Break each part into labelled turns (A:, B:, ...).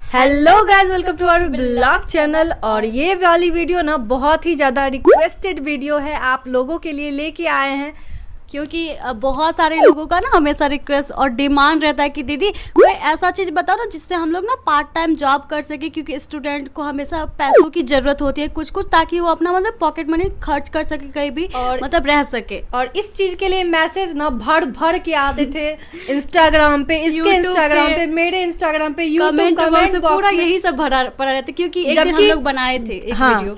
A: Hello guys, welcome to our blog channel. और ये वाली वीडियो ना बहुत ही ज़्यादा रिक्वेस्टेड वीडियो है, आप लोगों के लिए लेके आए हैं
B: क्योंकि बहुत सारे लोगों का ना हमेशा रिक्वेस्ट और डिमांड रहता है कि दीदी कोई ऐसा चीज़ बताओ ना जिससे हम लोग ना पार्ट टाइम जॉब कर सके, क्योंकि स्टूडेंट को हमेशा पैसों की ज़रूरत होती है कुछ कुछ, ताकि वो अपना मतलब पॉकेट मनी खर्च कर सके कहीं भी और मतलब रह सके।
A: और इस चीज़ के लिए मैसेज ना भर भर के आते थे इंस्टाग्राम पे, इसके इंस्टाग्राम पे, मेरे इंस्टाग्राम पे, यूट्यूब
B: कमेंट पूरा यही सब भरा पड़ा रहता है। क्योंकि एक दिन हम लोग बनाए थे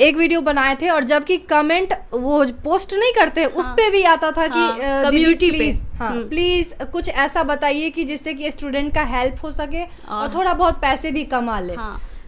A: एक वीडियो बनाए थे, और जबकि कमेंट वो पोस्ट नहीं करते उस पे भी आता था कि
B: कम्युनिटी पे
A: प्लीज कुछ ऐसा बताइए कि जिससे कि स्टूडेंट का हेल्प हो सके और थोड़ा बहुत पैसे भी कमा ले।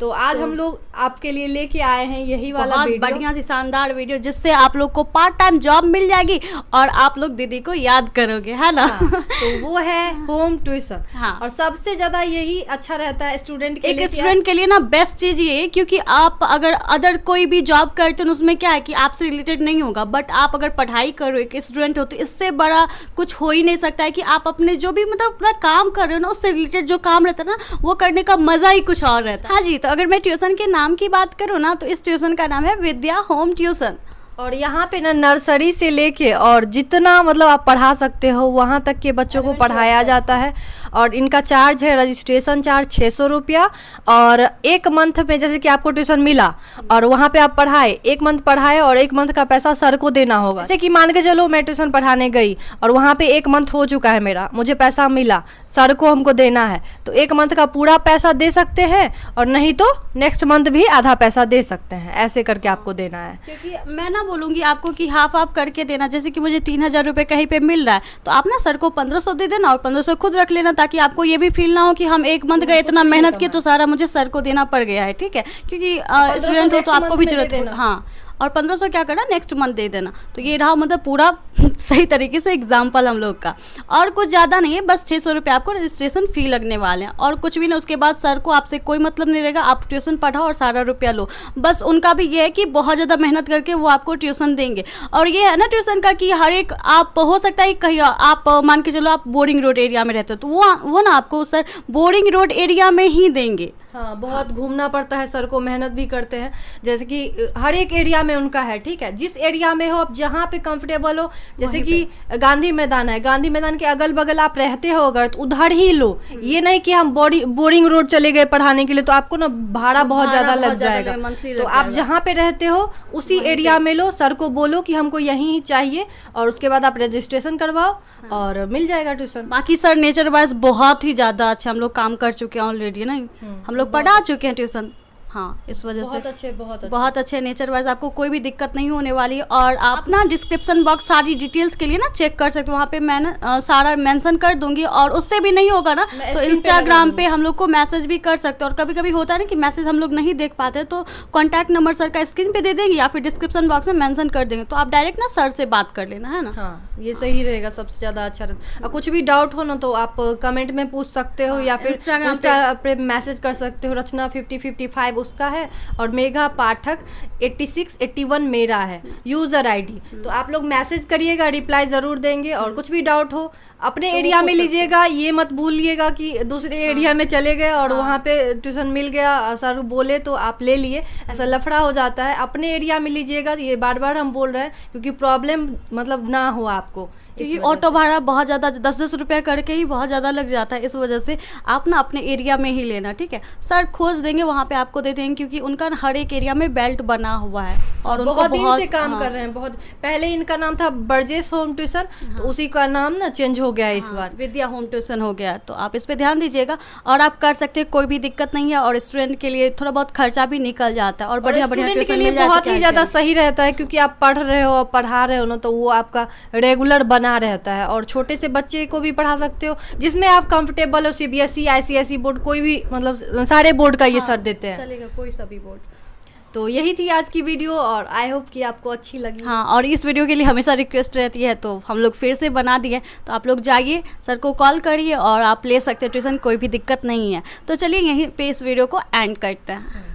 A: तो आज हम लोग आपके लिए लेके आए हैं यही वाला
B: बहुत बढ़िया सी शानदार वीडियो, जिससे आप लोग को पार्ट टाइम जॉब मिल जाएगी और आप लोग दीदी को याद करोगे, है ना।
A: तो वो है होम ट्यूशन। और सबसे ज्यादा यही अच्छा रहता है स्टूडेंट के लिए।
B: एक स्टूडेंट के लिए ना बेस्ट चीज ये, क्योंकि आप अगर अदर कोई भी जॉब करते हो उसमें क्या है कि आपसे रिलेटेड नहीं होगा, बट आप अगर पढ़ाई करो, एक स्टूडेंट हो, तो इससे बड़ा कुछ हो ही नहीं सकता है कि आप अपने जो भी मतलब अपना काम कर रहे हो ना उससे रिलेटेड जो काम रहता है ना वो करने का मजा ही कुछ और रहता है। हाँ जी, तो अगर मैं ट्यूशन के नाम की बात करूँ ना तो इस ट्यूशन का नाम है विद्या होम ट्यूशन।
A: और यहाँ पे ना नर्सरी से लेके और जितना मतलब आप पढ़ा सकते हो वहाँ तक के बच्चों को पढ़ाया जाता है। और इनका चार्ज है, रजिस्ट्रेशन चार्ज 600 रुपया। और एक मंथ में जैसे कि आपको ट्यूशन मिला और वहाँ पे आप पढ़ाए, एक मंथ पढ़ाए और एक मंथ का पैसा सर को देना होगा। जैसे कि मान के चलो मैं ट्यूशन पढ़ाने गई और वहाँ पे एक मंथ हो चुका है मेरा, मुझे पैसा मिला, सर को हमको देना है, तो एक मंथ का पूरा पैसा दे सकते हैं और नहीं तो नेक्स्ट मंथ भी आधा पैसा दे सकते हैं, ऐसे करके आपको देना है।
B: क्योंकि मैं ना बोलूँगी आपको कि हाफ हाफ करके देना। जैसे कि मुझे 3000 रुपये कहीं पे मिल रहा है तो आप ना सर को 1500 दे देना और 1500 खुद रख लेना, ताकि आपको ये भी फील ना हो कि हम एक मंथ गए इतना मेहनत किए तो सारा मुझे सर को देना पड़ गया है। ठीक है, क्योंकि स्टूडेंट हो तो आपको भी जरूरत है। हाँ, और 1500 क्या करना, नेक्स्ट मंथ दे देना। तो ये रहा मतलब पूरा सही तरीके से एग्जाम्पल हम लोग का। और कुछ ज़्यादा नहीं है, बस 600 रुपये आपको रजिस्ट्रेशन फ़ी लगने वाले हैं और कुछ भी नहीं। उसके बाद सर को आपसे कोई मतलब नहीं रहेगा, आप ट्यूशन पढ़ाओ और सारा रुपया लो। बस उनका भी ये है कि बहुत ज़्यादा मेहनत करके वो आपको ट्यूशन देंगे। और ये है ना ट्यूशन का कि हर एक आप हो सकता है कहीं आप मान के चलो आप बोरिंग रोड एरिया में रहते हो तो वो ना आपको सर बोरिंग रोड एरिया में ही देंगे।
A: हाँ, बहुत घूमना पड़ता है सर को, मेहनत भी करते हैं। जैसे कि हर एक एरिया में उनका है, ठीक है, जिस एरिया में हो आप, जहाँ पे कंफर्टेबल हो। जैसे कि गांधी मैदान है, गांधी मैदान के अगल बगल आप रहते हो अगर तो उधर ही लो। ये नहीं कि हम बोरिंग रोड चले गए पढ़ाने के लिए तो आपको ना भाड़ा बहुत ज़्यादा लग जाएगा। तो आप जहाँ पे रहते हो उसी एरिया में लो, सर को बोलो कि हमको यहीं चाहिए और उसके बाद आप रजिस्ट्रेशन करवाओ और मिल जाएगा ट्यूशन।
B: बाकी सर नेचर वाइज बहुत ही ज़्यादा अच्छे, हम लोग काम कर चुके हैं ऑलरेडी ना, हम लोग पढ़ा चुके हैं ट्यूशन। हाँ, इस वजह से बहुत अच्छे नेचर वाइज आपको कोई भी दिक्कत नहीं होने वाली है। और आप ना डिस्क्रिप्शन बॉक्स सारी डिटेल्स के लिए ना चेक कर सकते हो, वहाँ पे मैं सारा मेंशन कर दूंगी। और उससे भी नहीं होगा ना तो इंस्टाग्राम पे हम लोग को मैसेज भी कर सकते हो। और कभी कभी होता है ना कि मैसेज हम लोग नहीं देख पाते तो कॉन्टैक्ट नंबर सर का स्क्रीन पे दे देंगे या फिर डिस्क्रिप्शन बॉक्स में मेंशन कर देंगे, तो आप डायरेक्ट ना सर से बात कर लेना, है ना।
A: हाँ, ये सही रहेगा, सबसे ज़्यादा अच्छा रहता। कुछ भी डाउट हो ना तो आप कमेंट में पूछ सकते हो या फिर इंस्टा पे मैसेज कर सकते हो। रचना 5055 उसका है और मेघा पाठक 8681 मेरा है यूज़र आईडी। तो आप लोग मैसेज करिएगा, रिप्लाई ज़रूर देंगे। और कुछ भी डाउट हो अपने एरिया में लीजिएगा, ये मत भूलिएगा कि दूसरे एरिया में चले गए और वहाँ पे ट्यूशन मिल गया, सर बोले तो आप ले लिए, ऐसा लफड़ा हो जाता है। अपने एरिया में लीजिएगा, ये बार बार हम बोल रहे हैं क्योंकि प्रॉब्लम मतलब ना हो आपको,
B: क्योंकि ऑटो भाड़ा बहुत ज़्यादा 10-10 रुपये करके ही बहुत ज़्यादा लग जाता है। इस वजह से आप ना अपने एरिया में ही लेना, ठीक है। सर खोज देंगे, वहाँ पे आपको दे देंगे, क्योंकि उनका हर एक एरिया में बेल्ट बना हुआ है और उनको
A: बहुत दिन से काम कर रहे हैं। बहुत पहले इनका नाम था बर्जेस होम ट्यूशन, तो उसी का नाम ना चेंज हो गया है इस बार,
B: विद्या होम ट्यूशन हो गया। तो आप इस पे ध्यान दीजिएगा और आप कर सकते हैं, कोई भी दिक्कत नहीं है। और स्टूडेंट के लिए थोड़ा बहुत खर्चा भी निकल जाता है और बढ़िया ट्यूशन
A: के लिए बहुत ही ज़्यादा सही रहता है, क्योंकि आप पढ़ रहे हो, पढ़ा रहे हो ना, तो वो आपका रेगुलर बना रहता है। और छोटे से बच्चे को भी पढ़ा सकते हो जिसमें आप कंफर्टेबल हो। CBSE ICSE बोर्ड, कोई भी मतलब सारे बोर्ड का ये सर देते हैं,
B: चलेगा कोई सा भी बोर्ड।
A: तो यही थी आज की वीडियो और आई होप कि आपको अच्छी लगी।
B: हाँ, और इस वीडियो के लिए हमेशा रिक्वेस्ट रहती है तो हम लोग फिर से बना दिए। तो आप लोग जाइए, सर को कॉल करिए और आप ले सकते हैं ट्यूशन, कोई भी दिक्कत नहीं है। तो चलिए यहीं पे इस वीडियो को एंड करते हैं।